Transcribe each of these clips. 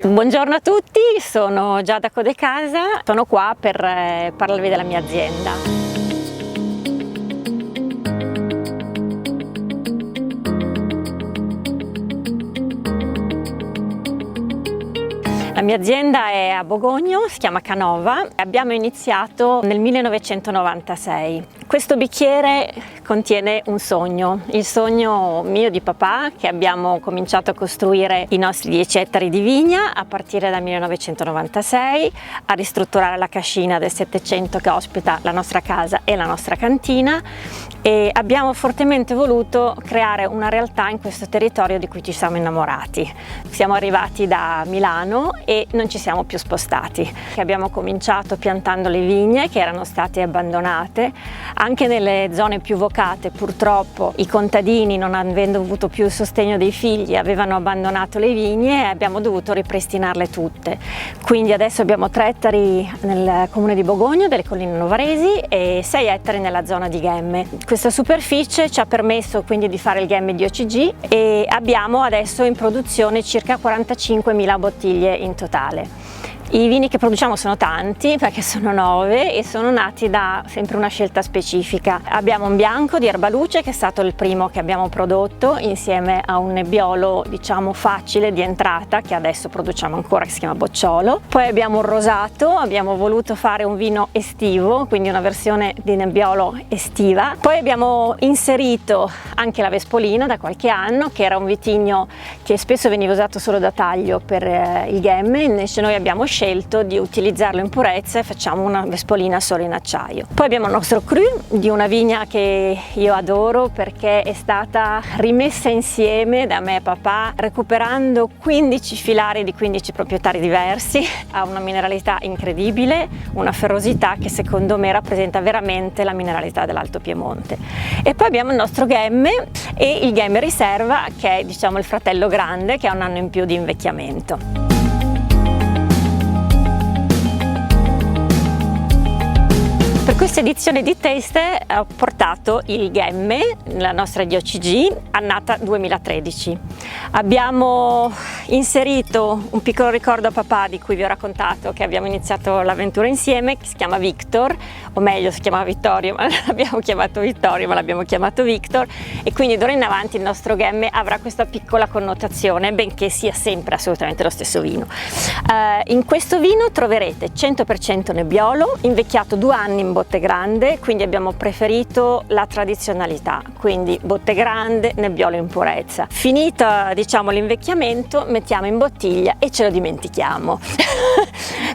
Buongiorno a tutti, sono Giada Codecasa, sono qua per parlarvi della mia azienda. La mia azienda è a Bogogno, si chiama Canova, abbiamo iniziato nel 1996. Questo bicchiere contiene un sogno, il sogno mio di papà, che abbiamo cominciato a costruire i nostri 10 ettari di vigna a partire dal 1996, a ristrutturare la cascina del Settecento che ospita la nostra casa e la nostra cantina, e abbiamo fortemente voluto creare una realtà in questo territorio di cui ci siamo innamorati. Siamo arrivati da Milano e non ci siamo più spostati. Abbiamo cominciato piantando le vigne che erano state abbandonate. Anche nelle zone più vocate, purtroppo, i contadini, non avendo avuto più il sostegno dei figli, avevano abbandonato le vigne e abbiamo dovuto ripristinarle tutte. Quindi adesso abbiamo 3 ettari nel comune di Bogogno, delle Colline Novaresi, e 6 ettari nella zona di Ghemme. Questa superficie ci ha permesso quindi di fare il Ghemme di OCG e abbiamo adesso in produzione circa 45.000 bottiglie in totale. I vini che produciamo sono tanti, perché sono 9, e sono nati da sempre una scelta specifica. Abbiamo un bianco di Erbaluce, che è stato il primo che abbiamo prodotto, insieme a un nebbiolo diciamo facile di entrata, che adesso produciamo ancora, che si chiama Bocciolo. Poi abbiamo un rosato, abbiamo voluto fare un vino estivo, quindi una versione di nebbiolo estiva. Poi abbiamo inserito anche la Vespolino da qualche anno, che era un vitigno che spesso veniva usato solo da taglio per il Ghemme, invece noi abbiamo scelto di utilizzarlo in purezza e facciamo una Vespolina solo in acciaio. Poi abbiamo il nostro cru di una vigna che io adoro, perché è stata rimessa insieme da me e papà, recuperando 15 filari di 15 proprietari diversi. Ha una mineralità incredibile, una ferrosità che secondo me rappresenta veramente la mineralità dell'Alto Piemonte. E poi abbiamo il nostro Ghemme e il Ghemme Riserva, che è diciamo il fratello grande, che ha un anno in più di invecchiamento. Per questa edizione di Taste ho portato il Ghemme, la nostra DOCG, annata 2013. Abbiamo inserito un piccolo ricordo a papà, di cui vi ho raccontato che abbiamo iniziato l'avventura insieme, che si chiama Victor, o meglio si chiamava Vittorio, ma l'abbiamo chiamato Vittorio, ma l'abbiamo chiamato Victor, e quindi d'ora in avanti il nostro Ghemme avrà questa piccola connotazione, benché sia sempre assolutamente lo stesso vino. In questo vino troverete 100% nebbiolo, invecchiato 2 anni in botte grande, quindi abbiamo preferito la tradizionalità, quindi botte grande, nebbiolo in purezza. Finita diciamo l'invecchiamento, mettiamo in bottiglia e ce lo dimentichiamo.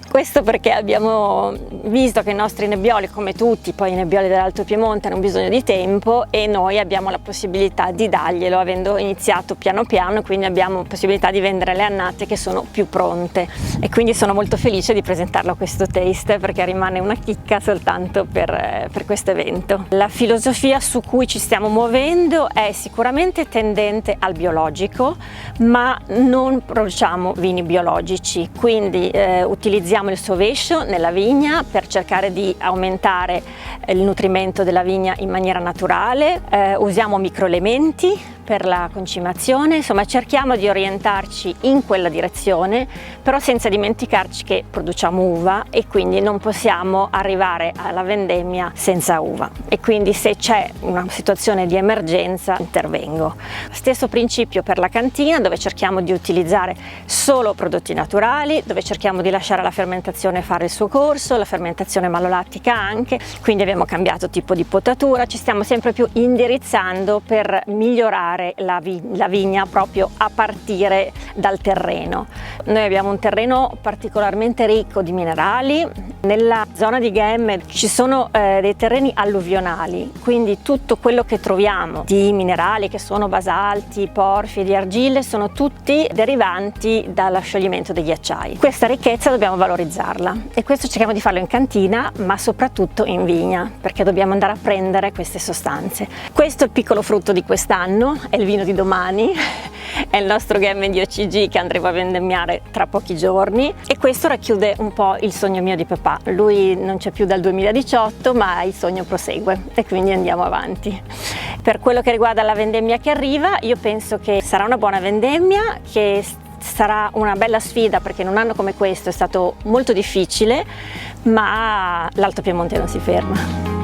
Questo perché abbiamo visto che i nostri nebbioli, come tutti poi i nebbioli dell'Alto Piemonte, hanno bisogno di tempo, e noi abbiamo la possibilità di darglielo, avendo iniziato piano piano, quindi abbiamo possibilità di vendere le annate che sono più pronte, e quindi sono molto felice di presentarlo a questo taste, perché rimane una chicca soltanto per questo evento. La filosofia su cui ci stiamo muovendo è sicuramente tendente al biologico, ma non produciamo vini biologici, quindi utilizziamo il sovescio nella vigna per cercare di aumentare il nutrimento della vigna in maniera naturale, usiamo microelementi per la concimazione, insomma cerchiamo di orientarci in quella direzione, però senza dimenticarci che produciamo uva e quindi non possiamo arrivare alla vendemmia senza uva, e quindi se c'è una situazione di emergenza intervengo. Stesso principio per la cantina, dove cerchiamo di utilizzare solo prodotti naturali, dove cerchiamo di lasciare la fermentazione fare il suo corso, la fermentazione malolattica anche, quindi abbiamo cambiato tipo di potatura, ci stiamo sempre più indirizzando per migliorare la vigna proprio a partire dal terreno. Noi abbiamo un terreno particolarmente ricco di minerali. Nella zona di Ghemme ci sono dei terreni alluvionali, quindi tutto quello che troviamo di minerali, che sono basalti, porfiri, argille, sono tutti derivanti dallo scioglimento dei ghiacciai. Questa ricchezza dobbiamo valorizzarla, e questo cerchiamo di farlo in cantina, ma soprattutto in vigna, perché dobbiamo andare a prendere queste sostanze. Questo è il piccolo frutto di quest'anno, è il vino di domani, è il nostro Ghemme di OCG che andremo a vendemmiare tra pochi giorni, e questo racchiude un po' il sogno mio di papà. Lui non c'è più dal 2018, ma il sogno prosegue e quindi andiamo avanti. Per quello che riguarda la vendemmia che arriva, io penso che sarà una buona vendemmia, che sarà una bella sfida perché in un anno come questo è stato molto difficile, ma l'Alto Piemonte non si ferma.